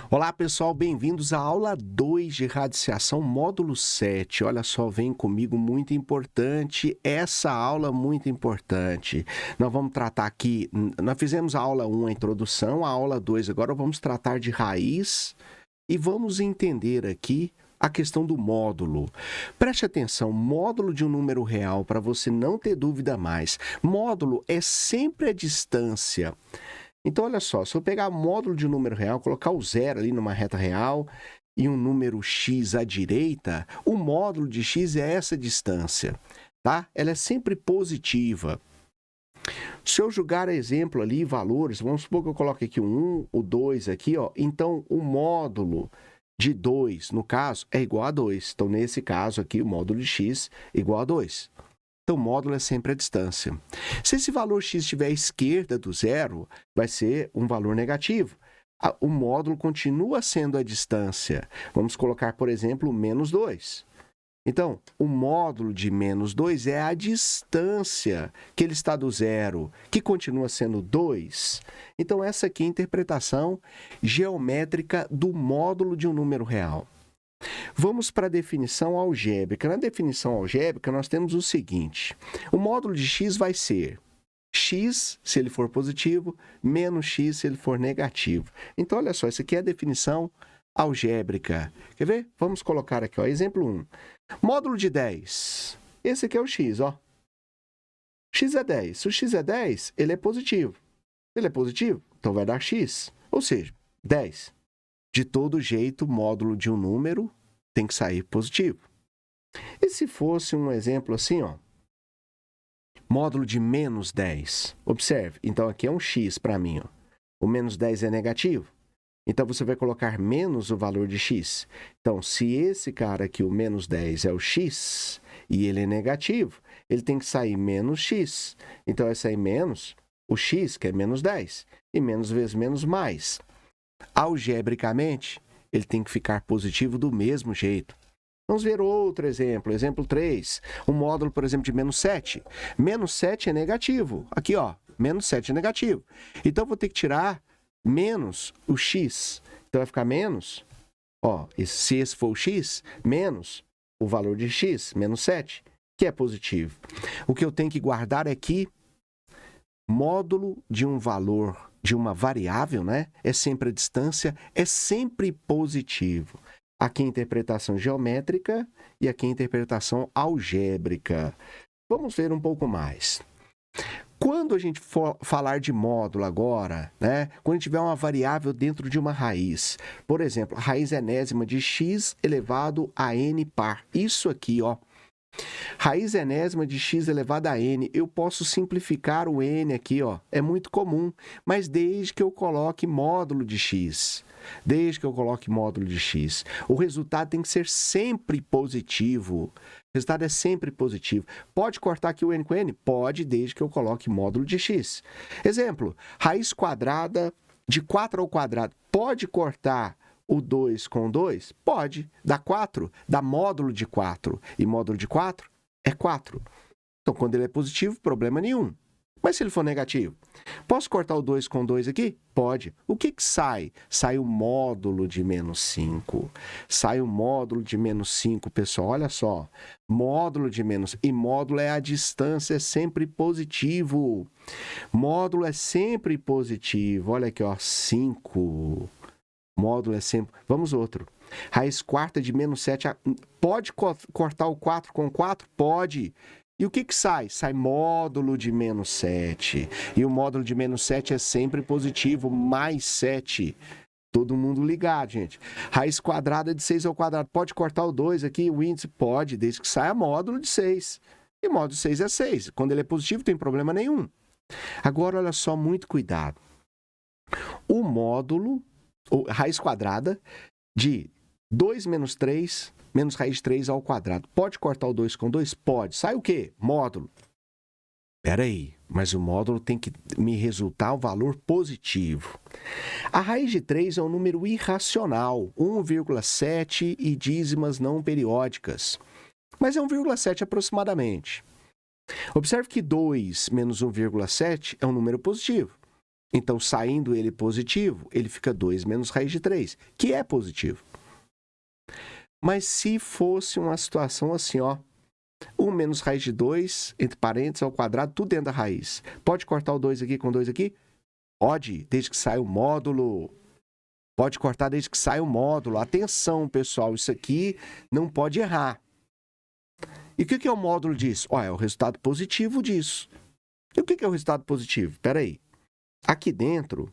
Olá, pessoal, bem-vindos à aula 2 de radiciação, módulo 7. Olha só, vem comigo, muito importante, essa aula muito importante. Nós vamos tratar aqui, nós fizemos a aula 1, a introdução, a aula 2, agora vamos tratar de raiz e vamos entender aqui a questão do módulo. Preste atenção, módulo de um número real, para você não ter dúvida mais. Módulo é sempre a distância. Então, olha só, se eu pegar o módulo de um número real, colocar o zero ali numa reta real e um número x à direita, o módulo de x é essa distância, tá? Ela é sempre positiva. Se eu jogar exemplo ali, valores, vamos supor que eu coloque aqui o 1, o 2 aqui, ó. Então, o módulo de 2, no caso, é igual a 2. Então, nesse caso aqui, o módulo de x é igual a 2. Então, o módulo é sempre a distância. Se esse valor x estiver à esquerda do zero, vai ser um valor negativo. O módulo continua sendo a distância. Vamos colocar, por exemplo, menos 2. Então, o módulo de menos 2 é a distância que ele está do zero, que continua sendo 2. Então, essa aqui é a interpretação geométrica do módulo de um número real. Vamos para a definição algébrica. Na definição algébrica, nós temos o seguinte: o módulo de x vai ser x, se ele for positivo, menos x, se ele for negativo. Então, olha só, essa aqui é a definição algébrica. Quer ver? Vamos colocar aqui, ó, exemplo 1. Módulo de 10. Esse aqui é o x, ó. X é 10. Se o x é 10, ele é positivo. Ele é positivo, então vai dar x, ou seja, 10. De todo jeito, o módulo de um número tem que sair positivo. E se fosse um exemplo assim, ó, módulo de menos 10. Observe, então aqui é um x para mim, ó. O menos 10 é negativo. Então, você vai colocar menos o valor de x. Então, se esse cara aqui, o menos 10, é o x, e ele é negativo, ele tem que sair menos x. Então, vai sair menos o x, que é menos 10. E menos vezes menos mais. Algebricamente, ele tem que ficar positivo do mesmo jeito. Vamos ver outro exemplo. Exemplo 3. Um módulo, por exemplo, de menos 7. Menos 7 é negativo. Aqui, ó, menos 7 é negativo. Então, eu vou ter que tirar menos o x. Então, vai ficar menos, ó, se esse for o x, menos o valor de x, menos 7, que é positivo. O que eu tenho que guardar é que módulo de um valor, de uma variável, né? É sempre a distância, é sempre positivo. Aqui a interpretação geométrica e aqui a interpretação algébrica. Vamos ver um pouco mais. Quando a gente for falar de módulo agora, né? Quando tiver uma variável dentro de uma raiz, por exemplo, a raiz enésima de x elevado a n par. Isso aqui, ó. Raiz enésima de x elevado a n, eu posso simplificar o n aqui, ó. É muito comum, mas desde que eu coloque módulo de x. Desde que eu coloque módulo de x. O resultado tem que ser sempre positivo. O resultado é sempre positivo. Pode cortar aqui o n com n? Pode, desde que eu coloque módulo de x. Exemplo, raiz quadrada de 4 ao quadrado. Pode cortar o 2 com 2? Pode. Dá 4, dá módulo de 4. E módulo de 4 é 4. Então, quando ele é positivo, problema nenhum. Mas se ele for negativo, posso cortar o 2 com 2 aqui? Pode. O que sai? Sai o módulo de menos 5. Sai o módulo de menos 5, pessoal. Olha só. Módulo de menos... E módulo é a distância, é sempre positivo. Módulo é sempre positivo. Olha aqui, ó. 5. Módulo é sempre... Vamos outro. Raiz quarta de menos 7. Pode cortar o 4 com 4? Pode. E o que sai? Sai módulo de menos 7. E o módulo de menos 7 é sempre positivo, mais 7. Todo mundo ligado, gente. Raiz quadrada de 6 ao quadrado. Pode cortar o 2 aqui? O índice? Pode, desde que saia módulo de 6. E módulo de 6 é 6. Quando ele é positivo, não tem problema nenhum. Agora, olha só, muito cuidado. O módulo, ou raiz quadrada, de 2 menos 3... menos raiz de 3 ao quadrado. Pode cortar o 2 com 2? Pode. Sai o quê? Módulo. Espera aí, mas o módulo tem que me resultar um valor positivo. A raiz de 3 é um número irracional, 1,7 e dízimas não periódicas. Mas é 1,7 aproximadamente. Observe que 2 menos 1,7 é um número positivo. Então, saindo ele positivo, ele fica 2 menos raiz de 3, que é positivo. Mas se fosse uma situação assim, ó, 1 menos raiz de 2, entre parênteses, ao quadrado, tudo dentro da raiz. Pode cortar o 2 aqui com 2 aqui? Pode, desde que saia o módulo. Pode cortar desde que saia o módulo. Atenção, pessoal, isso aqui não pode errar. E o que é o módulo disso? É o resultado positivo disso. E o que é o resultado positivo? Espera aí. Aqui dentro,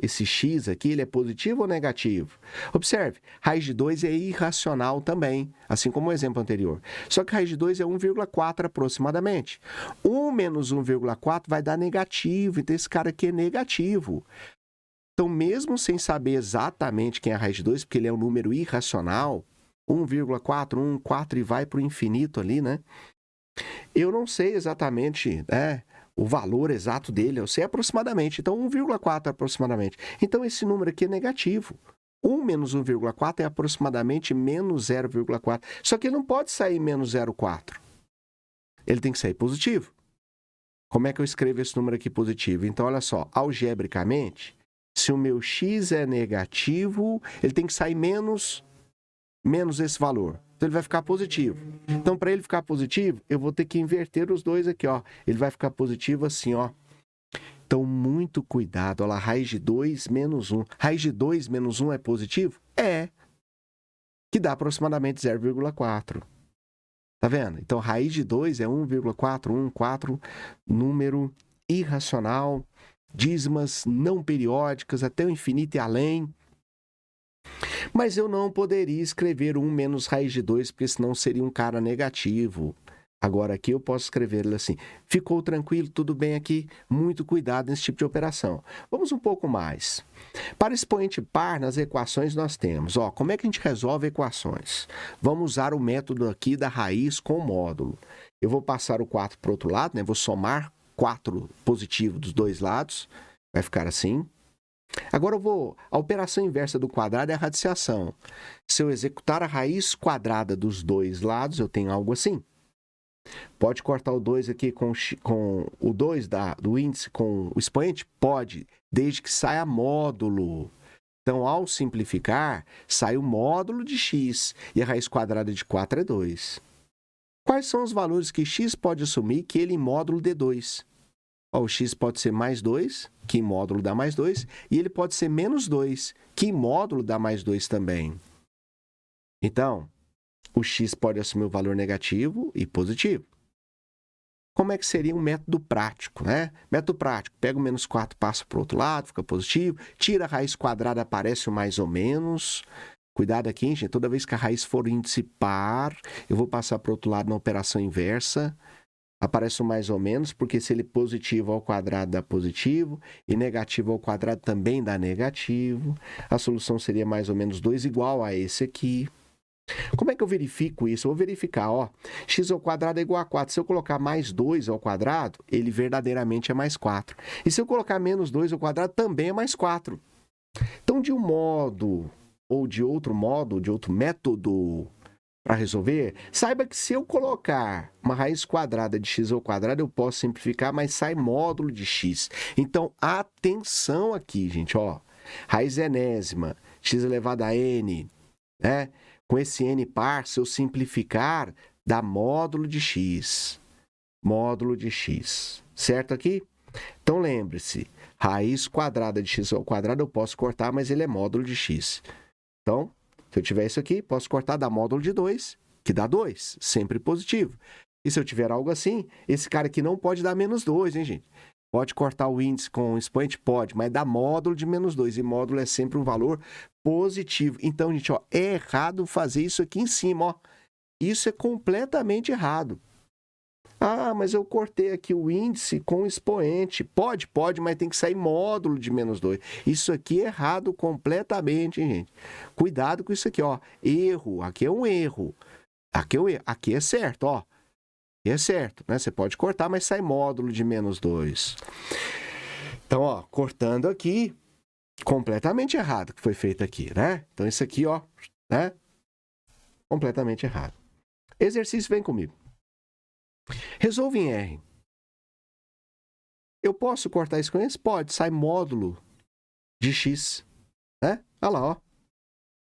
esse x aqui, ele é positivo ou negativo? Observe, raiz de 2 é irracional também, assim como o exemplo anterior. Só que raiz de 2 é 1,4 aproximadamente. 1 menos 1,4 vai dar negativo, então esse cara aqui é negativo. Então, mesmo sem saber exatamente quem é a raiz de 2, porque ele é um número irracional, 1,4, 1, 4 e vai para o infinito ali, né? Eu não sei exatamente, né, o valor exato dele, eu sei aproximadamente. Então, 1,4 aproximadamente. Então, esse número aqui é negativo. 1 menos 1,4 é aproximadamente menos 0,4. Só que ele não pode sair menos 0,4. Ele tem que sair positivo. Como é que eu escrevo esse número aqui positivo? Então, olha só, algebricamente, se o meu x é negativo, ele tem que sair menos esse valor. Então, ele vai ficar positivo. Então, para ele ficar positivo, eu vou ter que inverter os dois aqui, ó. Ele vai ficar positivo assim, ó. Então, muito cuidado. Olha lá, raiz de 2 menos 1. Raiz de 2 menos 1 é positivo? É. Que dá aproximadamente 0,4. Tá vendo? Então, raiz de 2 é 1,414, número irracional, dízimas não periódicas, até o infinito e além. Mas eu não poderia escrever 1 menos raiz de 2, porque senão seria um cara negativo. Agora aqui eu posso escrever ele assim. Ficou tranquilo? Tudo bem aqui? Muito cuidado nesse tipo de operação. Vamos um pouco mais. Para expoente par, nas equações nós temos, ó, como é que a gente resolve equações? Vamos usar o método aqui da raiz com módulo. Eu vou passar o 4 para o outro lado, né? Vou somar 4 positivo dos dois lados. Vai ficar assim. Agora a operação inversa do quadrado é a radiciação. Se eu executar a raiz quadrada dos dois lados, eu tenho algo assim. Pode cortar o 2 aqui com o 2 do índice com o expoente? Pode, desde que saia módulo. Então, ao simplificar, sai o módulo de x e a raiz quadrada de 4 é 2. Quais são os valores que x pode assumir que ele em módulo dê 2? O x pode ser mais 2, que em módulo dá mais 2, e ele pode ser menos 2, que em módulo dá mais 2 também. Então, o x pode assumir o valor negativo e positivo. Como é que seria um método prático, né? Método prático, pega o menos 4, passa para o outro lado, fica positivo, tira a raiz quadrada, aparece o mais ou menos. Cuidado aqui, gente, toda vez que a raiz for índice par, eu vou passar para o outro lado na operação inversa. Aparece o mais ou menos, porque se ele positivo ao quadrado dá positivo, e negativo ao quadrado também dá negativo. A solução seria mais ou menos 2 igual a esse aqui. Como é que eu verifico isso? Eu vou verificar, ó, x ao quadrado é igual a 4. Se eu colocar mais 2 ao quadrado, ele verdadeiramente é mais 4. E se eu colocar menos 2 ao quadrado, também é mais 4. Então, de um modo ou de outro modo, de outro método para resolver, saiba que se eu colocar uma raiz quadrada de x ao quadrado, eu posso simplificar, mas sai módulo de x. Então, atenção aqui, gente, ó. Raiz enésima, x elevado a n, né? Com esse n par, se eu simplificar, dá módulo de x. Módulo de x. Certo aqui? Então, lembre-se, raiz quadrada de x ao quadrado eu posso cortar, mas ele é módulo de x. Então, se eu tiver isso aqui, posso cortar, dá módulo de 2, que dá 2, sempre positivo. E se eu tiver algo assim, esse cara aqui não pode dar menos 2, hein, gente? Pode cortar o índice com o expoente? Pode, mas dá módulo de menos 2. E módulo é sempre um valor positivo. Então, gente, ó, é errado fazer isso aqui em cima, ó. Isso é completamente errado. Ah, mas eu cortei aqui o índice com o expoente. Pode, mas tem que sair módulo de menos 2. Isso aqui é errado completamente, hein, gente? Cuidado com isso aqui, ó. Erro, aqui é um erro. Aqui é certo, ó. E é certo, né? Você pode cortar, mas sai módulo de menos 2. Então, ó, cortando aqui, completamente errado o que foi feito aqui, né? Então, isso aqui, ó, né? Completamente errado. Exercício, vem comigo. Resolva em R. Eu posso cortar isso com esse? Pode, sai módulo de x, né? Olha lá, ó.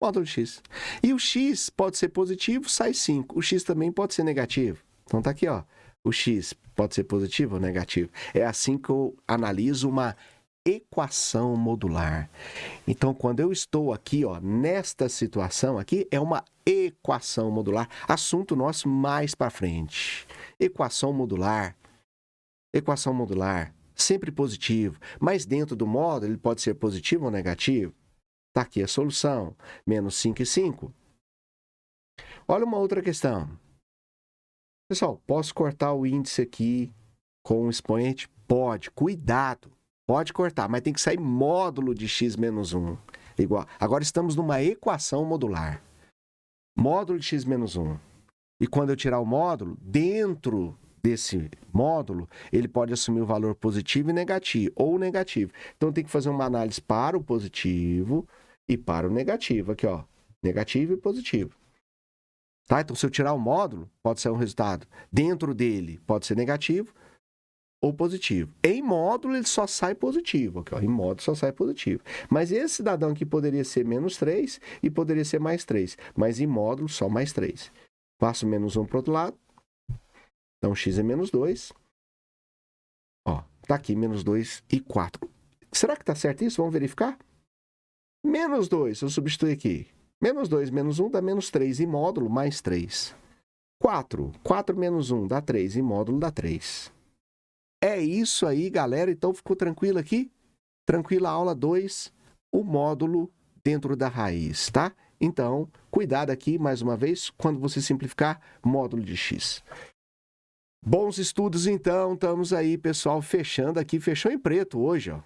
Módulo de x. E o x pode ser positivo, sai 5. O x também pode ser negativo. Então tá aqui, ó. O x pode ser positivo ou negativo. É assim que eu analiso uma equação modular. Então, quando eu estou aqui, ó, nesta situação aqui, é uma equação modular. Assunto nosso mais para frente. Equação modular. Equação modular, sempre positivo, mas dentro do módulo ele pode ser positivo ou negativo. Está aqui a solução, menos 5 e 5. Olha uma outra questão. Pessoal, posso cortar o índice aqui com um expoente? Pode, cuidado. Pode cortar, mas tem que sair módulo de x menos 1. Igual. Agora estamos numa equação modular. Módulo de x menos 1. E quando eu tirar o módulo, dentro desse módulo, ele pode assumir o valor positivo e negativo, ou negativo. Então, tem que fazer uma análise para o positivo e para o negativo. Aqui, ó, negativo e positivo. Tá? Então, se eu tirar o módulo, pode ser um resultado. Dentro dele, pode ser negativo ou positivo. Em módulo, ele só sai positivo. Aqui, ó, em módulo, só sai positivo. Mas esse cidadão aqui poderia ser menos 3 e poderia ser mais 3. Mas em módulo, só mais 3. Passo menos 1 para o outro lado. Então, x é menos 2. Ó, tá aqui, menos 2 e 4. Será que tá certo isso? Vamos verificar? Menos 2, eu substituo aqui. Menos 2 menos 1 dá menos 3 em módulo, mais 3. 4. 4 menos 1 dá 3 em módulo, dá 3. É isso aí, galera. Então, ficou tranquilo aqui? Tranquila a aula 2, o módulo dentro da raiz, tá? Então, cuidado aqui, mais uma vez, quando você simplificar, módulo de x. Bons estudos, então. Estamos aí, pessoal, fechando aqui. Fechou em preto hoje, ó.